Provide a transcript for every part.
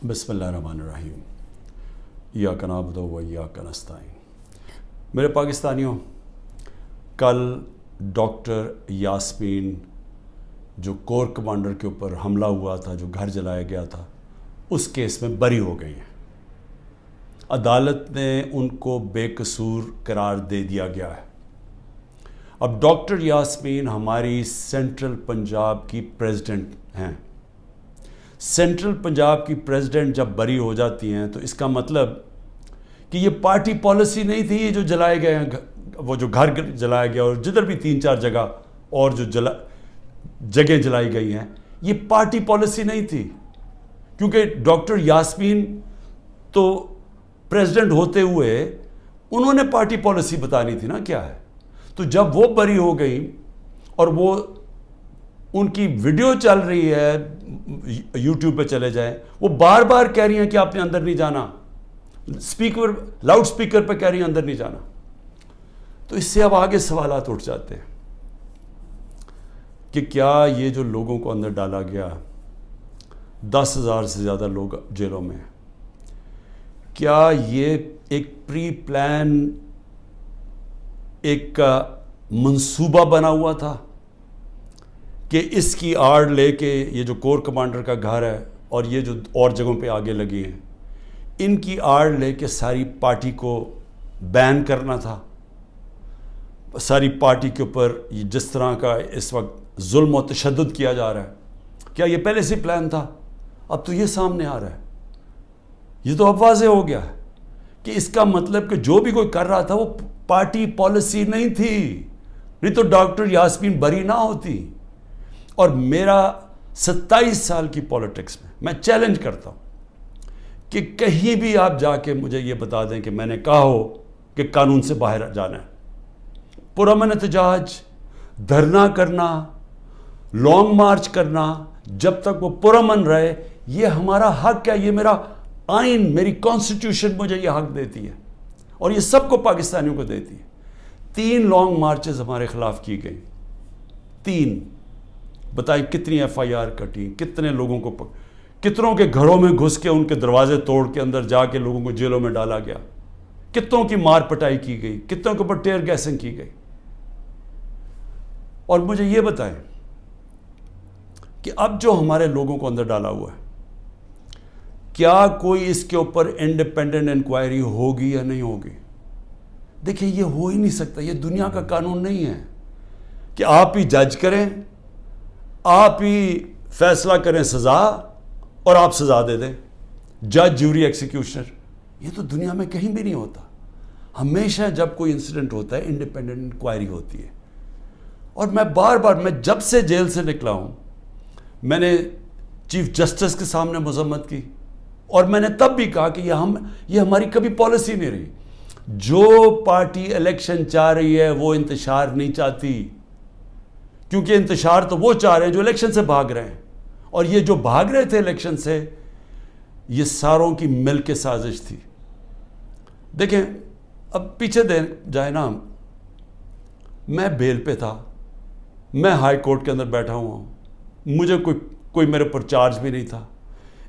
بسم اللہ الرحمن الرحیم ایاک نعبد و ایاک نستعین۔ میرے پاکستانیوں، کل ڈاکٹر یاسمین جو کور کمانڈر کے اوپر حملہ ہوا تھا، جو گھر جلایا گیا تھا، اس کیس میں بری ہو گئی ہیں۔ عدالت نے ان کو بے قصور قرار دے دیا گیا ہے۔ اب ڈاکٹر یاسمین ہماری سینٹرل پنجاب کی پریزیڈنٹ ہیں۔ سینٹرل پنجاب کی پریزیڈنٹ جب بری ہو جاتی ہیں تو اس کا مطلب کہ یہ پارٹی پالیسی نہیں تھی، یہ جو جلائے گئے ہیں، وہ جو گھر جلایا گیا اور جدھر بھی 3-4 جگہ اور جو جگہیں جلائی گئی ہیں، یہ پارٹی پالیسی نہیں تھی، کیونکہ ڈاکٹر یاسمین تو پریزیڈنٹ ہوتے ہوئے انہوں نے پارٹی پالیسی بتانی تھی نا کیا ہے۔ تو جب وہ بری ہو گئی اور وہ ان کی ویڈیو چل رہی ہے، یوٹیوب پہ چلے جائیں، وہ بار بار کہہ رہی ہیں کہ آپ نے اندر نہیں جانا، لاؤڈ سپیکر پہ کہہ رہی ہیں اندر نہیں جانا۔ تو اس سے اب آگے سوالات اٹھ جاتے ہیں کہ کیا یہ جو لوگوں کو اندر ڈالا گیا، 10,000 سے زیادہ لوگ جیلوں میں ہیں، کیا یہ ایک پری پلان ایک منصوبہ بنا ہوا تھا کہ اس کی آڑ لے کے یہ جو کور کمانڈر کا گھر ہے اور یہ جو اور جگہوں پہ آگے لگی ہیں، ان کی آڑ لے کے ساری پارٹی کو بین کرنا تھا؟ ساری پارٹی کے اوپر جس طرح کا اس وقت ظلم و تشدد کیا جا رہا ہے، کیا یہ پہلے سے پلان تھا؟ اب تو یہ سامنے آ رہا ہے، یہ تو اب واضح ہو گیا ہے کہ اس کا مطلب کہ جو بھی کوئی کر رہا تھا وہ پارٹی پالیسی نہیں تھی، نہیں تو ڈاکٹر یاسمین بری نہ ہوتی۔ اور میرا 27 سال کی پولیٹکس میں چیلنج کرتا ہوں کہ کہیں بھی آپ جا کے مجھے یہ بتا دیں کہ میں نے کہا ہو کہ قانون سے باہر جانا ہے۔ پرامن احتجاج، دھرنا کرنا، لانگ مارچ کرنا، جب تک وہ پرامن رہے، یہ ہمارا حق ہے، یہ میرا آئین، میری کانسٹیٹیوشن مجھے یہ حق دیتی ہے اور یہ سب کو پاکستانیوں کو دیتی ہے۔ 3 لانگ مارچز ہمارے خلاف کی گئی، 3۔ بتائیں کتنی FIR کٹی، کتنے لوگوں کو کتنوں کے گھروں میں گھس کے ان کے دروازے توڑ کے اندر جا کے لوگوں کو جیلوں میں ڈالا گیا، کتنوں کی مار پٹائی کی گئی، کتنوں کے اوپر ٹیئر گیسنگ کی گئی۔ اور مجھے یہ بتائیں کہ اب جو ہمارے لوگوں کو اندر ڈالا ہوا ہے، کیا کوئی اس کے اوپر انڈیپینڈنٹ انکوائری ہوگی یا نہیں ہوگی؟ دیکھیں، یہ ہو ہی نہیں سکتا، یہ دنیا کا قانون نہیں ہے کہ آپ ہی جج کریں، آپ ہی فیصلہ کریں سزا اور آپ سزا دے دیں، جج، جیوری، ایکسیکیوشنر۔ یہ تو دنیا میں کہیں بھی نہیں ہوتا۔ ہمیشہ جب کوئی انسیڈنٹ ہوتا ہے انڈیپینڈنٹ انکوائری ہوتی ہے۔ اور میں بار بار، میں جب سے جیل سے نکلا ہوں، میں نے چیف جسٹس کے سامنے مذمت کی اور میں نے تب بھی کہا کہ یہ ہماری کبھی پالیسی نہیں رہی۔ جو پارٹی الیکشن چاہ رہی ہے وہ انتشار نہیں چاہتی، کیونکہ انتشار تو وہ چاہ رہے ہیں جو الیکشن سے بھاگ رہے ہیں، اور یہ جو بھاگ رہے تھے الیکشن سے، یہ ساروں کی مل کے سازش تھی۔ دیکھیں، اب پیچھے جائے نا، میں بیل پہ تھا، میں ہائی کورٹ کے اندر بیٹھا ہوا ہوں، مجھے کوئی میرے پر چارج بھی نہیں تھا۔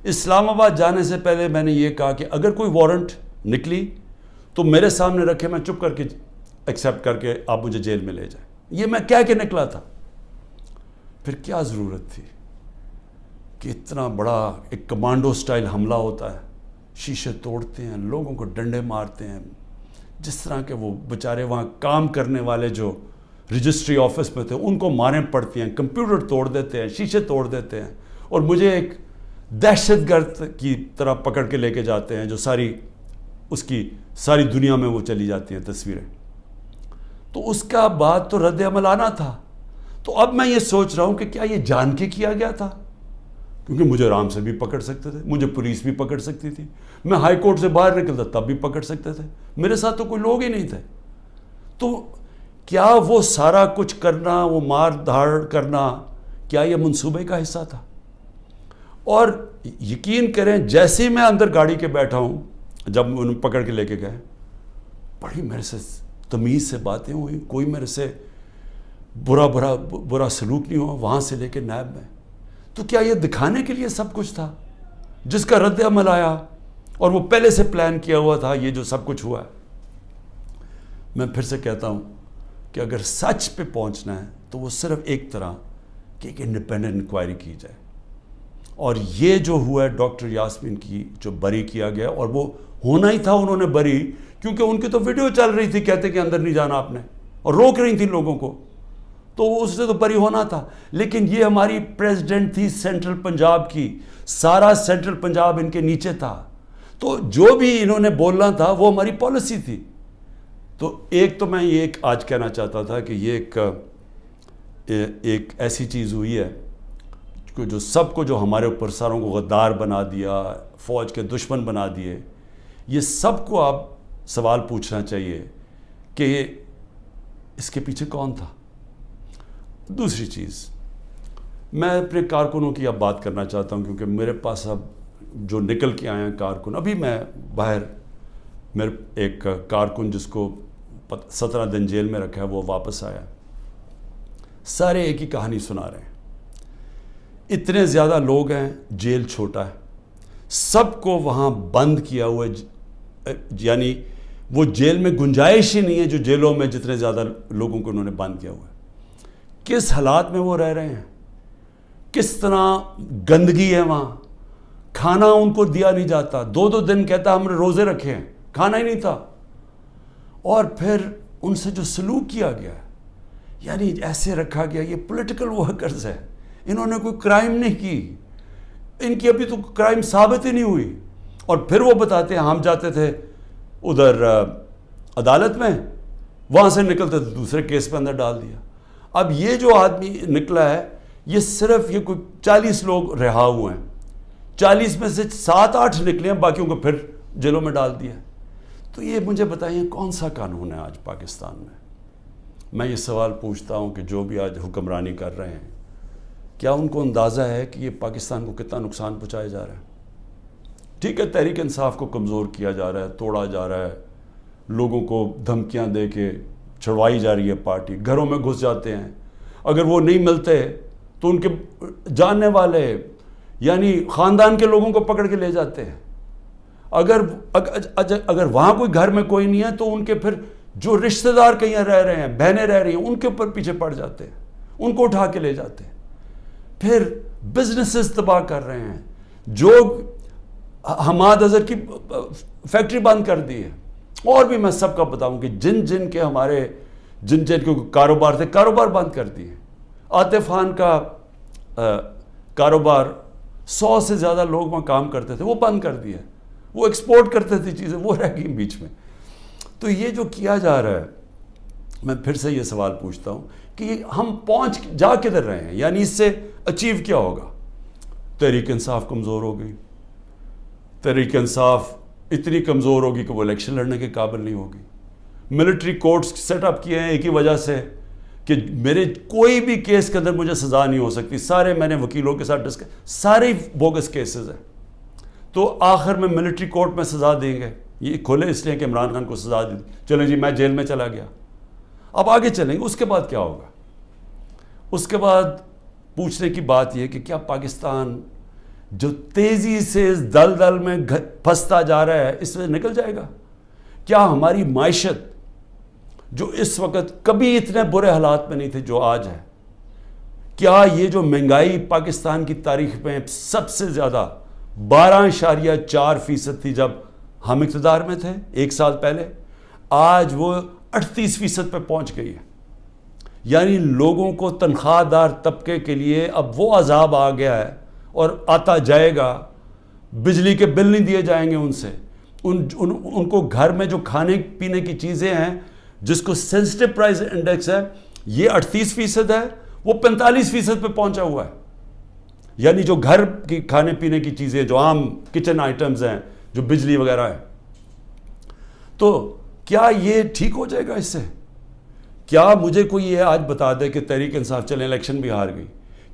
اسلام آباد جانے سے پہلے میں نے یہ کہا کہ اگر کوئی وارنٹ نکلی تو میرے سامنے رکھے، میں چپ کر کے ایکسیپٹ کر کے آپ مجھے جیل میں لے جائیں۔ یہ میں کہہ کے نکلا تھا۔ پھر کیا ضرورت تھی کہ اتنا بڑا ایک کمانڈو سٹائل حملہ ہوتا ہے، شیشے توڑتے ہیں، لوگوں کو ڈنڈے مارتے ہیں، جس طرح کے وہ بیچارے وہاں کام کرنے والے جو رجسٹری آفس میں تھے ان کو ماریں پڑتی ہیں، کمپیوٹر توڑ دیتے ہیں، شیشے توڑ دیتے ہیں، اور مجھے ایک دہشت گرد کی طرح پکڑ کے لے کے جاتے ہیں، جو اس کی ساری دنیا میں وہ چلی جاتی ہیں تصویریں۔ تو اس کا بعد تو رد عمل آنا تھا۔ تو اب میں یہ سوچ رہا ہوں کہ کیا یہ جان کے کیا گیا تھا؟ کیونکہ مجھے آرام سے بھی پکڑ سکتے تھے، مجھے پولیس بھی پکڑ سکتی تھی، میں ہائی کورٹ سے باہر نکلتا تب بھی پکڑ سکتے تھے، میرے ساتھ تو کوئی لوگ ہی نہیں تھے۔ تو کیا وہ سارا کچھ کرنا، وہ مار دھاڑ کرنا، کیا یہ منصوبے کا حصہ تھا؟ اور یقین کریں، جیسے ہی میں اندر گاڑی کے بیٹھا ہوں، جب انہوں پکڑ کے لے کے گئے، بڑی میرے سے تمیز سے باتیں ہوئی، کوئی میرے سے برا سلوک نہیں ہوا، وہاں سے لے کے نیب میں۔ تو کیا یہ دکھانے کے لیے سب کچھ تھا جس کا رد عمل آیا اور وہ پہلے سے پلان کیا ہوا تھا یہ جو سب کچھ ہوا ہے. میں پھر سے کہتا ہوں کہ اگر سچ پہ پہنچنا ہے تو وہ صرف ایک طرح کہ ایک انڈیپینڈنٹ انکوائری کی جائے. اور یہ جو ہوا ہے ڈاکٹر یاسمین کی جو بری کیا گیا، اور وہ ہونا ہی تھا انہوں نے بری، کیونکہ ان کی تو ویڈیو چل رہی تھی کہتے کہ اندر نہیں جانا آپ نے، اور روک رہی تھی لوگوں کو، تو اس سے تو بری ہونا تھا. لیکن یہ ہماری پریزیڈنٹ تھی سینٹرل پنجاب کی، سارا سینٹرل پنجاب ان کے نیچے تھا، تو جو بھی انہوں نے بولنا تھا وہ ہماری پالیسی تھی. تو ایک تو میں یہ آج کہنا چاہتا تھا کہ یہ ایک ایسی چیز ہوئی ہے کہ جو سب کو، جو ہمارے اوپر ساروں کو غدار بنا دیا، فوج کے دشمن بنا دیے، یہ سب کو آپ سوال پوچھنا چاہیے کہ اس کے پیچھے کون تھا. دوسری چیز، میں اپنے کارکنوں کی اب بات کرنا چاہتا ہوں، کیونکہ میرے پاس اب جو نکل کے آئے ہیں کارکن، ابھی میں باہر، میرے ایک کارکن جس کو 17 دن جیل میں رکھا ہے وہ واپس آیا. سارے ایک ہی کہانی سنا رہے ہیں، اتنے زیادہ لوگ ہیں، جیل چھوٹا ہے، سب کو وہاں بند کیا ہوا ہے، یعنی وہ جیل میں گنجائش ہی نہیں ہے جو جیلوں میں جتنے زیادہ لوگوں کو انہوں نے بند کیا ہوا ہے. کس حالات میں وہ رہ رہے ہیں، کس طرح گندگی ہے وہاں، کھانا ان کو دیا نہیں جاتا، 2 دن کہتا ہم نے روزے رکھے ہیں، کھانا ہی نہیں تھا. اور پھر ان سے جو سلوک کیا گیا، یعنی ایسے رکھا گیا، یہ پولیٹیکل ورکرز ہے، انہوں نے کوئی کرائم نہیں کی، ان کی ابھی تو کرائم ثابت ہی نہیں ہوئی. اور پھر وہ بتاتے ہیں ہم جاتے تھے ادھر عدالت میں، وہاں سے نکلتے تھے دوسرے کیس پہ اندر ڈال دیا. اب یہ جو آدمی نکلا ہے، یہ صرف یہ کوئی 40 لوگ رہا ہوئے ہیں، 40 میں سے 7-8 نکلے ہیں، باقیوں کو پھر جیلوں میں ڈال دیا. تو یہ مجھے بتائیے کون سا قانون ہے آج پاکستان میں؟ میں یہ سوال پوچھتا ہوں کہ جو بھی آج حکمرانی کر رہے ہیں، کیا ان کو اندازہ ہے کہ یہ پاکستان کو کتنا نقصان پہنچایا جا رہا ہے؟ ٹھیک ہے، تحریک انصاف کو کمزور کیا جا رہا ہے، توڑا جا رہا ہے، لوگوں کو دھمکیاں دے کے چھڑوائی جا رہی ہے پارٹی، گھروں میں گھس جاتے ہیں، اگر وہ نہیں ملتے تو ان کے جاننے والے یعنی خاندان کے لوگوں کو پکڑ کے لے جاتے ہیں. اگر وہاں کوئی گھر میں کوئی نہیں ہے تو ان کے پھر جو رشتہ دار کہیں رہ رہے ہیں، بہنیں رہ رہی ہیں، ان کے اوپر پیچھے پڑ جاتے ہیں، ان کو اٹھا کے لے جاتے ہیں. پھر بزنسز تباہ کر رہے ہیں، جو حماد اظہر کی فیکٹری بند کر دی ہے. اور بھی میں سب کا بتاؤں کہ جن کے ہمارے جن کے کاروبار تھے، کاروبار بند کر دیے. عاطف خان کا کاروبار 100 سے زیادہ لوگ وہاں کام کرتے تھے، وہ بند کر دیا. وہ ایکسپورٹ کرتے تھے چیزیں، وہ رہ گئی بیچ میں. تو یہ جو کیا جا رہا ہے، میں پھر سے یہ سوال پوچھتا ہوں کہ ہم پہنچ جا کدھر رہے ہیں؟ یعنی اس سے اچیو کیا ہوگا؟ تحریک انصاف کمزور ہو گئی، تحریک انصاف اتنی کمزور ہوگی کہ وہ الیکشن لڑنے کے قابل نہیں ہوگی. ملٹری کورٹس سیٹ اپ کیے ہیں ایک ہی وجہ سے کہ میرے کوئی بھی کیس کے اندر مجھے سزا نہیں ہو سکتی. سارے میں نے وکیلوں کے ساتھ سارے بوگس کیسز ہیں، تو آخر میں ملٹری کورٹ میں سزا دیں گے. یہ کھولے اس لیے کہ عمران خان کو سزا دی، چلیں جی میں جیل میں چلا گیا. اب آگے چلیں گے، اس کے بعد کیا ہوگا؟ اس کے بعد پوچھنے کی بات یہ کہ کیا پاکستان جو تیزی سے اس دلدل میں پھنستا جا رہا ہے، اس میں نکل جائے گا؟ کیا ہماری معیشت جو اس وقت کبھی اتنے برے حالات میں نہیں تھے جو آج ہے، کیا یہ جو مہنگائی پاکستان کی تاریخ میں سب سے زیادہ 12.4% تھی جب ہم اقتدار میں تھے 1 سال پہلے، آج وہ 38% پہ پہنچ گئی ہے. یعنی لوگوں کو تنخواہ دار طبقے کے لیے اب وہ عذاب آ گیا ہے اور آتا جائے گا. بجلی کے بل نہیں دیے جائیں گے ان سے، ان کو گھر میں جو کھانے پینے کی چیزیں ہیں جس کو سینسٹیو پرائز انڈیکس ہے، یہ 38% ہے، وہ 45% پہ پہنچا ہوا ہے. یعنی جو گھر کی کھانے پینے کی چیزیں، جو عام کچن آئٹمز ہیں، جو بجلی وغیرہ ہے، تو کیا یہ ٹھیک ہو جائے گا اس سے؟ کیا مجھے کوئی یہ آج بتا دے کہ تحریک انصاف چلیں الیکشن بھی ہار گئی،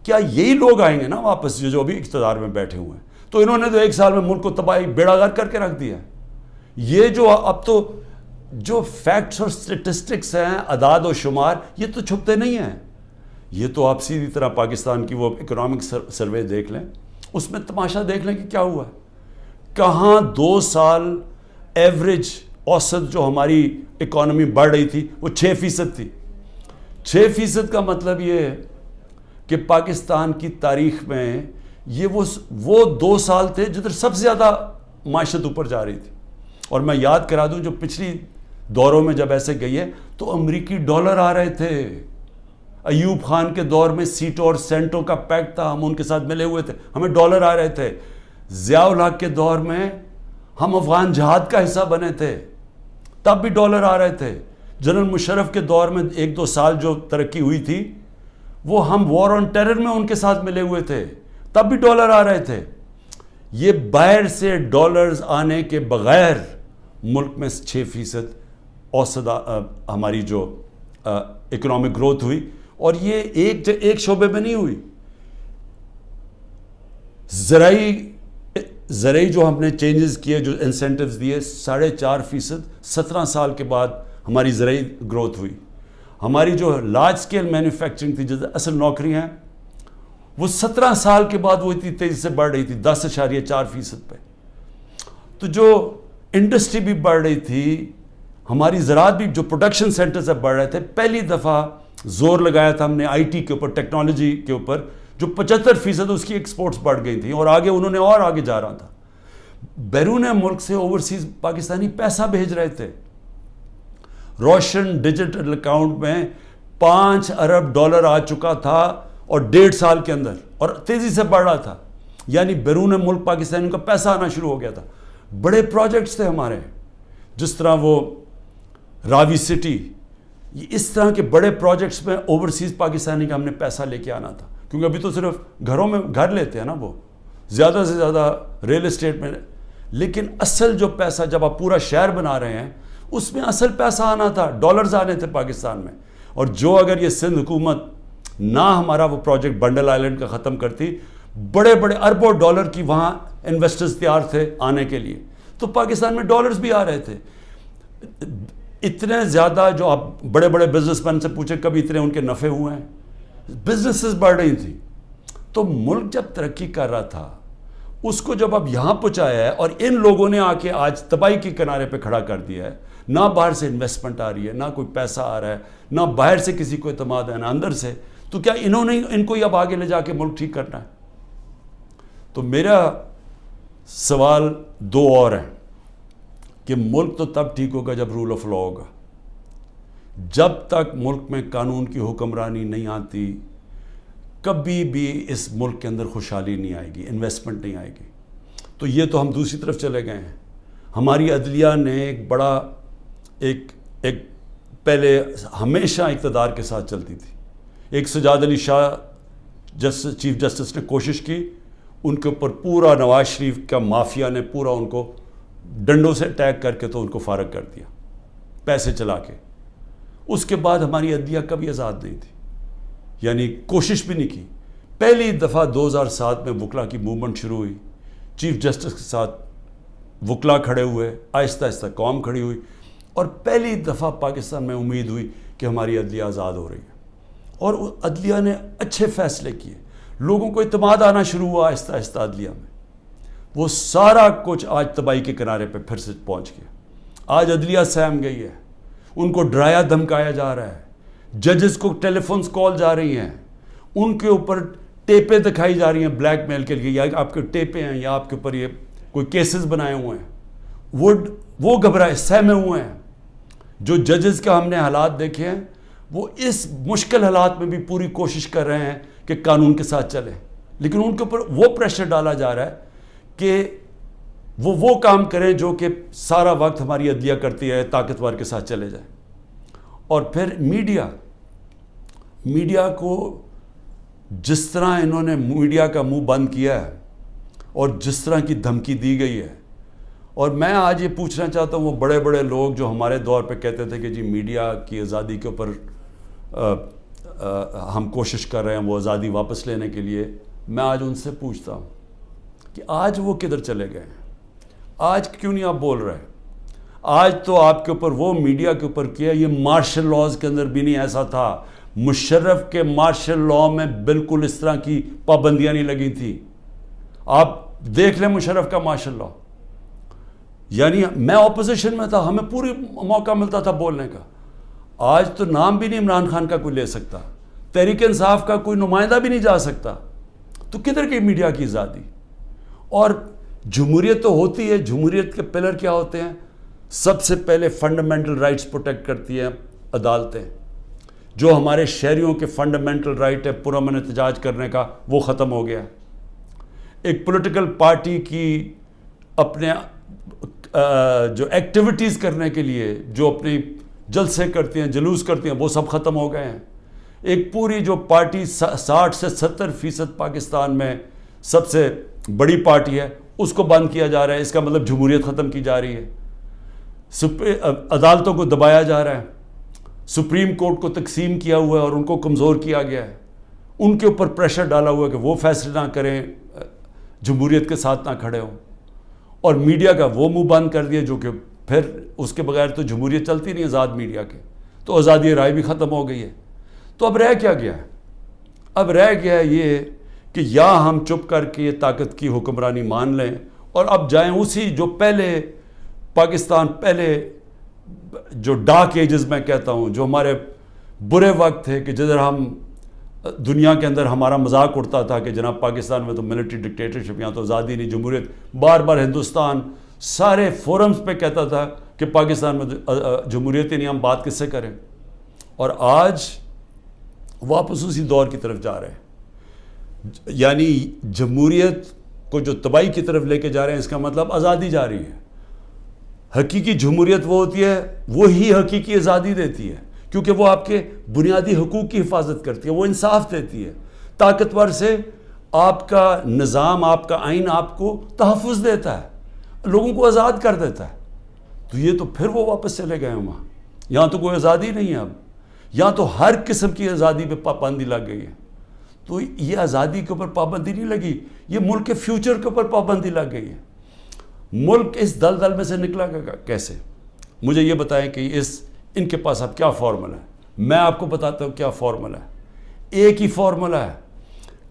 کیا یہی لوگ آئیں گے نا واپس جو ابھی اقتدار میں بیٹھے ہوئے ہیں؟ تو انہوں نے تو 1 سال میں ملک کو تباہی بیڑا غرق کر کے رکھ دیا. یہ جو اب تو جو فیکٹس اور سٹیٹسٹکس ہیں، اعداد و شمار، یہ تو چھپتے نہیں ہیں. یہ تو آپ سیدھی طرح پاکستان کی وہ اکنامک سروے دیکھ لیں، اس میں تماشا دیکھ لیں کہ کیا ہوا ہے. کہاں 2 سال ایوریج اوسط جو ہماری اکانومی بڑھ رہی تھی وہ 6% تھی. 6% کا مطلب یہ ہے کہ پاکستان کی تاریخ میں یہ وہ 2 سال تھے جدھر سب سے زیادہ معیشت اوپر جا رہی تھی. اور میں یاد کرا دوں جو پچھلی دوروں میں جب ایسے گئی ہے تو امریکی ڈالر آ رہے تھے. ایوب خان کے دور میں سیٹوں اور سینٹوں کا پیکٹ تھا, ہم ان کے ساتھ ملے ہوئے تھے, ہمیں ڈالر آ رہے تھے. ضیاء الحق کے دور میں ہم افغان جہاد کا حصہ بنے تھے, تب بھی ڈالر آ رہے تھے. جنرل مشرف کے دور میں 1-2 سال جو ترقی ہوئی تھی وہ ہم وار آن ٹیرر میں ان کے ساتھ ملے ہوئے تھے, تب بھی ڈالر آ رہے تھے. یہ باہر سے ڈالرز آنے کے بغیر ملک میں 6% اوسط ہماری جو اکنامک گروتھ ہوئی, اور یہ ایک شعبے میں نہیں ہوئی. زرعی جو ہم نے چینجز کیے, جو انسینٹیوز دیے, 4.5%, 17 سال کے بعد ہماری زرعی گروتھ ہوئی. ہماری جو لارج سکیل مینوفیکچرنگ تھی, جو اصل نوکریاں ہیں, وہ 17 سال کے بعد وہ اتنی تیزی سے بڑھ رہی تھی 10.4% پہ. تو جو انڈسٹری بھی بڑھ رہی تھی, ہماری زراعت بھی, جو پروڈکشن سینٹر سے بڑھ رہے تھے, پہلی دفعہ زور لگایا تھا ہم نے آئی ٹی کے اوپر, ٹیکنالوجی کے اوپر, جو 75% اس کی ایکسپورٹس بڑھ گئی تھیں, اور آگے انہوں نے اور آگے جا رہا تھا. بیرون ملک سے اوورسیز پاکستانی پیسہ بھیج رہے تھے. روشن ڈیجیٹل اکاؤنٹ میں $5 ارب آ چکا تھا, اور 1.5 سال کے اندر, اور تیزی سے بڑھ رہا تھا. یعنی بیرون ملک پاکستانیوں کا پیسہ آنا شروع ہو گیا تھا. بڑے پروجیکٹس تھے ہمارے, جس طرح وہ راوی سٹی, اس طرح کے بڑے پروجیکٹس میں اوورسیز پاکستانی کا ہم نے پیسہ لے کے آنا تھا. کیونکہ ابھی تو صرف گھروں میں گھر لیتے ہیں نا, وہ زیادہ سے زیادہ ریل اسٹیٹ میں, لیکن اصل جو پیسہ جب آپ پورا شہر بنا رہے ہیں اس میں اصل پیسہ آنا تھا, ڈالرز آنے تھے پاکستان میں. اور جو اگر یہ سندھ حکومت نہ ہمارا وہ پروجیکٹ بنڈل آئلینڈ کا ختم کرتی, بڑے بڑے اربوں ڈالر کی وہاں انویسٹرز تیار تھے آنے کے لیے, تو پاکستان میں ڈالرز بھی آ رہے تھے. اتنے زیادہ, جو آپ بڑے بڑے بزنس مین سے پوچھیں کبھی اتنے ان کے نفع ہوئے ہیں, بزنسز بڑھ رہی تھیں. تو ملک جب ترقی کر رہا تھا, اس کو جب اب یہاں پہنچایا ہے, اور ان لوگوں نے آ کے آج تباہی کے کنارے پہ کھڑا کر دیا ہے. نہ باہر سے انویسٹمنٹ آ رہی ہے, نہ کوئی پیسہ آ رہا ہے, نہ باہر سے کسی کو اعتماد ہے, نہ اندر سے. تو کیا انہوں نے ان کو اب آگے لے جا کے ملک ٹھیک کرنا ہے؟ تو میرا سوال 2 اور ہیں کہ ملک تو تب ٹھیک ہوگا جب رول آف لا ہوگا. جب تک ملک میں قانون کی حکمرانی نہیں آتی, کبھی بھی اس ملک کے اندر خوشحالی نہیں آئے گی, انویسٹمنٹ نہیں آئے گی. تو یہ تو ہم دوسری طرف چلے گئے ہیں. ہماری عدلیہ نے ایک بڑا ایک پہلے ہمیشہ اقتدار کے ساتھ چلتی تھی. ایک سجاد علی شاہ چیف جسٹس نے کوشش کی, ان کے اوپر پورا نواز شریف کا مافیا نے پورا ان کو ڈنڈوں سے اٹیک کر کے تو ان کو فارغ کر دیا, پیسے چلا کے. اس کے بعد ہماری عدلیہ کبھی آزاد نہیں تھی, یعنی کوشش بھی نہیں کی. پہلی دفعہ 2007 میں وکلا کی موومنٹ شروع ہوئی, چیف جسٹس کے ساتھ وکلا کھڑے ہوئے, آہستہ آہستہ قوم کھڑی ہوئی, اور پہلی دفعہ پاکستان میں امید ہوئی کہ ہماری عدلیہ آزاد ہو رہی ہے. اور عدلیہ نے اچھے فیصلے کیے, لوگوں کو اعتماد آنا شروع ہوا آہستہ آہستہ عدلیہ میں. وہ سارا کچھ آج تباہی کے کنارے پہ پھر سے پہنچ گیا. آج عدلیہ سہم گئی ہے, ان کو ڈرایا دھمکایا جا رہا ہے, ججز کو ٹیلی فونس کال جا رہی ہیں, ان کے اوپر ٹیپیں دکھائی جا رہی ہیں بلیک میل کے لیے, یا آپ کے ٹیپیں ہیں, یا آپ کے اوپر یہ کوئی کیسز بنائے ہوئے ہیں. وہ گھبرائے سہمے ہوئے ہیں. جو ججز کا ہم نے حالات دیکھے ہیں, وہ اس مشکل حالات میں بھی پوری کوشش کر رہے ہیں کہ قانون کے ساتھ چلیں, لیکن ان کے اوپر وہ پریشر ڈالا جا رہا ہے کہ وہ کام کریں جو کہ سارا وقت ہماری عدلیہ کرتی ہے, طاقتور کے ساتھ چلے جائیں. اور پھر میڈیا کو جس طرح انہوں نے میڈیا کا منہ بند کیا ہے, اور جس طرح کی دھمکی دی گئی ہے, اور میں آج یہ پوچھنا چاہتا ہوں وہ بڑے بڑے لوگ جو ہمارے دور پہ کہتے تھے کہ جی میڈیا کی آزادی کے اوپر ہم کوشش کر رہے ہیں وہ آزادی واپس لینے کے لیے, میں آج ان سے پوچھتا ہوں کہ آج وہ کدھر چلے گئے ہیں؟ آج کیوں نہیں آپ بول رہے؟ آج تو آپ کے اوپر وہ میڈیا کے اوپر کیا, یہ مارشل لاز کے اندر بھی نہیں ایسا تھا. مشرف کے مارشل لا میں بالکل اس طرح کی پابندیاں نہیں لگی تھی. آپ دیکھ لیں مشرف کا مارشل لا, یعنی میں اپوزیشن میں تھا, ہمیں پوری موقع ملتا تھا بولنے کا. آج تو نام بھی نہیں عمران خان کا کوئی لے سکتا, تحریک انصاف کا کوئی نمائندہ بھی نہیں جا سکتا. تو کدھر کی میڈیا کی آزادی؟ اور جمہوریت تو ہوتی ہے, جمہوریت کے پلر کیا ہوتے ہیں؟ سب سے پہلے فنڈامنٹل رائٹس پروٹیکٹ کرتی ہیں عدالتیں. جو ہمارے شہریوں کے فنڈامنٹل رائٹ ہے پرامن احتجاج کرنے کا, وہ ختم ہو گیا. ایک پولیٹیکل پارٹی کی اپنے جو ایکٹیویٹیز کرنے کے لیے جو اپنی جلسے کرتی ہیں, جلوس کرتی ہیں, وہ سب ختم ہو گئے ہیں. ایک پوری جو پارٹی 60 سے 70% پاکستان میں سب سے بڑی پارٹی ہے, اس کو بند کیا جا رہا ہے. اس کا مطلب جمہوریت ختم کی جا رہی ہے. عدالتوں کو دبایا جا رہا ہے. سپریم کورٹ کو تقسیم کیا ہوا ہے اور ان کو کمزور کیا گیا ہے. ان کے اوپر پریشر ڈالا ہوا ہے کہ وہ فیصلے نہ کریں, جمہوریت کے ساتھ نہ کھڑے ہوں. اور میڈیا کا وہ منہ بند کر دیا, جو کہ پھر اس کے بغیر تو جمہوریت چلتی نہیں آزاد میڈیا کے. تو آزادی رائے بھی ختم ہو گئی ہے. تو اب رہ کیا گیا ہے؟ اب رہ گیا ہے یہ کہ یا ہم چپ کر کے یہ طاقت کی حکمرانی مان لیں اور اب جائیں اسی جو پہلے پاکستان پہلے جو ڈارک ایجز میں کہتا ہوں, جو ہمارے برے وقت تھے کہ جدھر ہم دنیا کے اندر ہمارا مذاق اڑتا تھا کہ جناب پاکستان میں تو ملٹری ڈکٹیٹرشپ, یہاں تو آزادی نہیں, جمہوریت. بار بار ہندوستان سارے فورمز پہ کہتا تھا کہ پاکستان میں جمہوریت ہی نہیں, ہم بات کس سے کریں. اور آج واپس اسی دور کی طرف جا رہے ہیں. یعنی جمہوریت کو جو تباہی کی طرف لے کے جا رہے ہیں, اس کا مطلب آزادی جا رہی ہے. حقیقی جمہوریت وہ ہوتی ہے, وہی حقیقی آزادی دیتی ہے, کیونکہ وہ آپ کے بنیادی حقوق کی حفاظت کرتی ہے, وہ انصاف دیتی ہے. طاقتور سے آپ کا نظام, آپ کا آئین آپ کو تحفظ دیتا ہے, لوگوں کو آزاد کر دیتا ہے. تو یہ تو پھر وہ واپس چلے گئے ہیں وہاں. یہاں تو کوئی آزادی نہیں ہے اب. یہاں تو ہر قسم کی آزادی پہ پابندی لگ گئی ہے. تو یہ آزادی کے اوپر پابندی نہیں لگی, یہ ملک کے فیوچر کے اوپر پابندی لگ گئی ہے. ملک اس دلدل میں سے نکلا گا کیسے؟ مجھے یہ بتائیں کہ ان کے پاس اب کیا فارمولا ہے. میں آپ کو بتاتا ہوں کیا فارمولا ہے. ایک ہی فارمولا ہے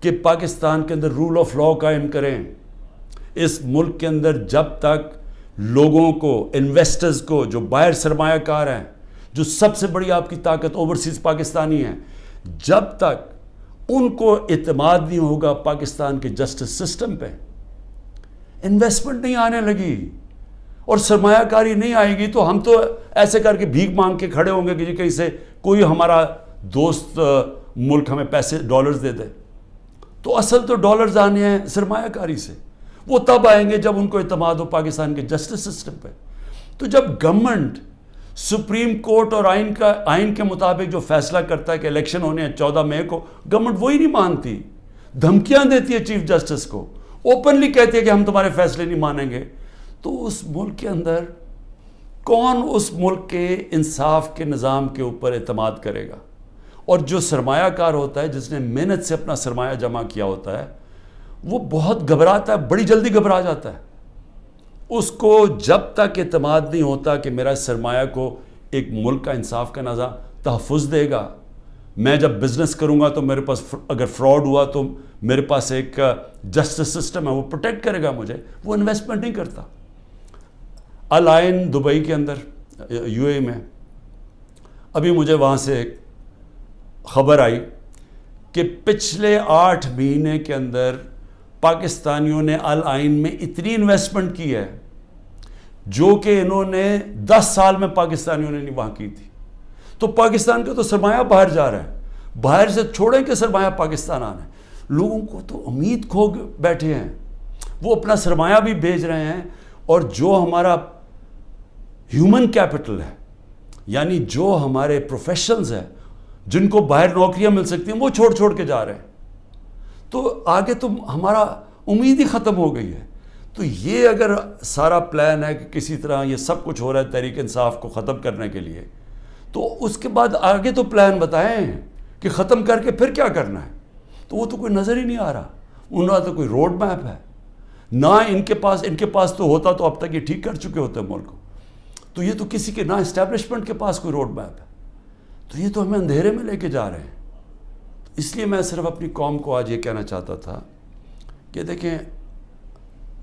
کہ پاکستان کے اندر رول آف لاء قائم کریں. اس ملک کے اندر جب تک لوگوں کو, انویسٹرز کو, جو باہر سرمایہ کار ہیں, جو سب سے بڑی آپ کی طاقت اوورسیز پاکستانی ہیں, جب تک ان کو اعتماد نہیں ہوگا پاکستان کے جسٹس سسٹم پہ, انویسٹمنٹ نہیں آنے لگی اور سرمایہ کاری نہیں آئے گی, تو ہم تو ایسے کر کے بھیک مانگ کے کھڑے ہوں گے کہ جی کہیں سے کوئی ہمارا دوست ملک ہمیں پیسے ڈالرز دے دے. تو اصل تو ڈالرز آنے ہیں سرمایہ کاری سے. وہ تب آئیں گے جب ان کو اعتماد ہو پاکستان کے جسٹس سسٹم پہ. تو جب گورنمنٹ سپریم کورٹ اور آئین کے مطابق جو فیصلہ کرتا ہے کہ الیکشن ہونے ہیں 14 مئی کو, گورنمنٹ وہی نہیں مانتی, دھمکیاں دیتی ہے چیف جسٹس کو, اوپنلی کہتی ہے کہ ہم تمہارے فیصلے نہیں مانیں گے. تو اس ملک کے اندر کون اس ملک کے انصاف کے نظام کے اوپر اعتماد کرے گا؟ اور جو سرمایہ کار ہوتا ہے, جس نے محنت سے اپنا سرمایہ جمع کیا ہوتا ہے, وہ بہت گھبراتا ہے, بڑی جلدی گھبرا جاتا ہے. اس کو جب تک اعتماد نہیں ہوتا کہ میرا سرمایہ کو ایک ملک کا انصاف کا نظام تحفظ دے گا, میں جب بزنس کروں گا تو میرے پاس اگر فراڈ ہوا تو میرے پاس ایک جسٹس سسٹم ہے, وہ پروٹیکٹ کرے گا مجھے, وہ انویسٹمنٹ نہیں کرتا. الائن دبئی کے اندر یو اے میں, ابھی مجھے وہاں سے خبر آئی کہ پچھلے 8 مہینے کے اندر پاکستانیوں نے الائن میں اتنی انویسٹمنٹ کی ہے جو کہ انہوں نے 10 سال میں پاکستانیوں نے نہیں وہاں کی تھی. تو پاکستان کا تو سرمایہ باہر جا رہا ہے, باہر سے چھوڑیں کہ سرمایہ پاکستان آنا ہے. لوگوں کو تو امید کھو بیٹھے ہیں, وہ اپنا سرمایہ بھی بھیج رہے ہیں, اور جو ہمارا ہیومن کیپٹل ہے, یعنی جو ہمارے پروفیشنلز ہیں جن کو باہر نوکریاں مل سکتی ہیں, وہ چھوڑ کے جا رہے ہیں. تو آگے تو ہمارا امید ہی ختم ہو گئی ہے. تو یہ اگر سارا پلان ہے کہ کسی طرح یہ سب کچھ ہو رہا ہے تحریک انصاف کو ختم کرنے کے لیے, تو اس کے بعد آگے تو پلان بتائیں کہ ختم کر کے پھر کیا کرنا ہے. تو وہ تو کوئی نظر ہی نہیں آ رہا. ان کا تو کوئی روڈ میپ ہے نہ ان کے پاس تو ہوتا تو اب تک یہ ٹھیک کر چکے ہوتے ملک کو. تو یہ تو کسی کے نہ اسٹیبلشمنٹ کے پاس کوئی روڈ میپ ہے. تو یہ تو ہمیں اندھیرے میں لے کے جا رہے ہیں. اس لیے میں صرف اپنی قوم کو آج یہ کہنا چاہتا تھا کہ دیکھیں,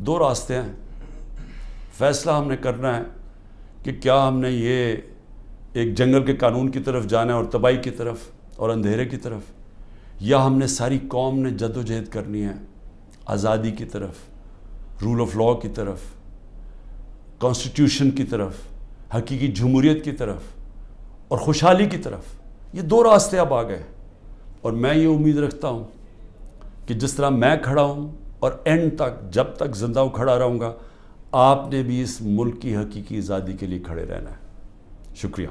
2 راستے ہیں. فیصلہ ہم نے کرنا ہے کہ کیا ہم نے یہ ایک جنگل کے قانون کی طرف جانا ہے اور تباہی کی طرف اور اندھیرے کی طرف، یا ہم نے ساری قوم نے جد و جہد کرنی ہے آزادی کی طرف، رول آف لاء کی طرف، کانسٹیٹیوشن کی طرف، حقیقی جمہوریت کی طرف اور خوشحالی کی طرف۔ یہ دو راستے اب آ گئے، اور میں یہ امید رکھتا ہوں کہ جس طرح میں کھڑا ہوں اور اینڈ تک جب تک زندہ ہوں کھڑا رہوں گا، آپ نے بھی اس ملک کی حقیقی آزادی کے لیے کھڑے رہنا ہے۔ شکریہ۔